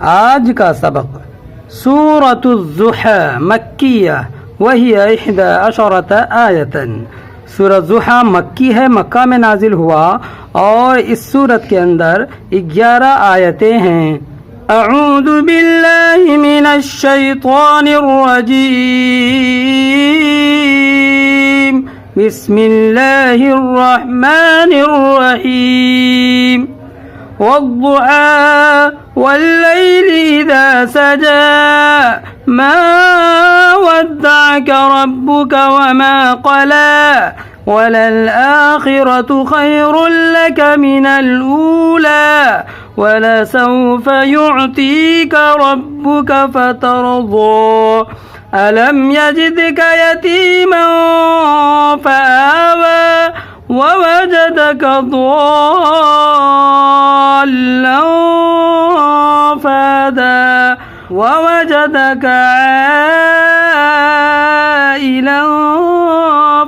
आज का सबक सूरतुज़्ज़ुहा मक्किया वहिय 11 आयतन। सूरत ज़ुहा मक्की है, मक्का में नाजिल हुआ और इस सूरत के अंदर 11 आयतें हैं। अऊज़ु बिल्लाहि मिनश शैतानिर रजीम बिस्मिल्लाहिर रहमानिर रहीम वद्दुहा वल्लैलि इज़ा सजा मा वद्दअक रब्बुक वमा क़ला वललआखिरतु खैरुल लक मिनल ऊला वलसौफ युअतीक रब्बुक फतरदा अलम यजिदक यतीमन फआवा ववजदक ضالًا فهدى ووجدك عائلا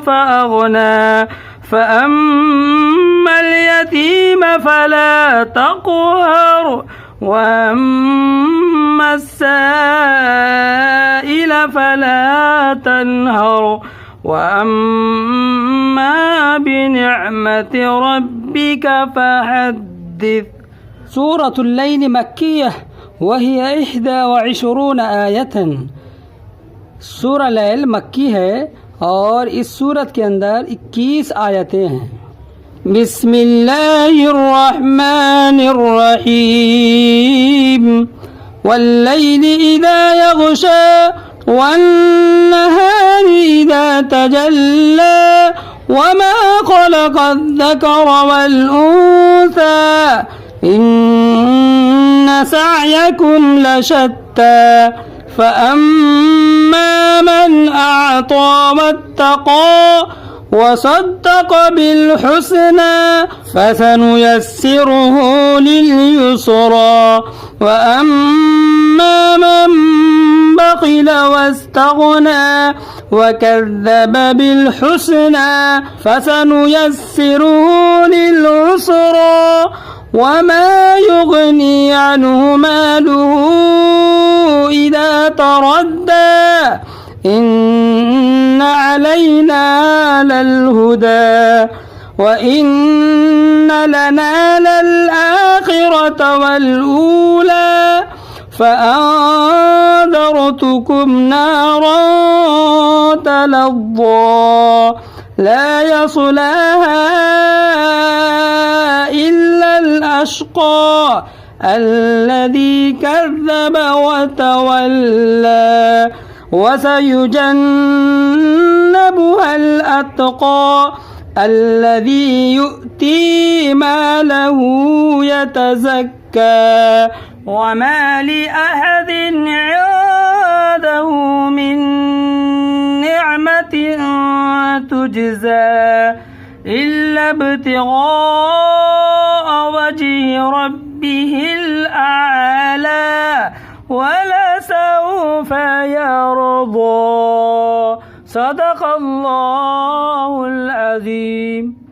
فأغنى فأما اليتيم فلا تقهر وأما السائل فلا تنهر وأما بنعمة ربك فحدث। सूरतुल लैल मक्किय्या वहिय 21 आयतन। सूरह लैल मक्की है और इस सूरत के अंदर 21 आयतें हैं। बिस्मिल्लाहिर्रहमानिर्रहीम वल्लैलि इज़ा यग़शा वन्नहारि इज़ा तजल्ला वमा ख़लक़ज़-ज़कर वल-उन्सा इन्न सअयकुम लशत्ता फअम्मा मन अअता वत्तक़ा वसद्दक़ बिलहुस्ना फसनुयस्सिरुहु लिलयुस्रा वअम्मा मन बख़िल वस्तग़ना वकज़्ज़ब बिलहुस्ना फसनुयस्सिरुहु लिलउस्रा वमा युग़नी अन्हु मालुहु इज़ा तरद्दा इन्न अलैना लल-हुदा व इन्न लना लल-आखिरत वल-ऊला फ़अन्ज़रतुकुम नारन तलज़्ज़ा ला यस्लाहा इल्ला अल-अश्क़ा الذي كذب وتولى وسيجنبها الأتقى الذي يؤتي ماله يتزكى وما لأحد عنده من نعمة تجزى إلا ابتغاء وجه ربه الأعلى ولسوف يرضى صدق الله العظيم।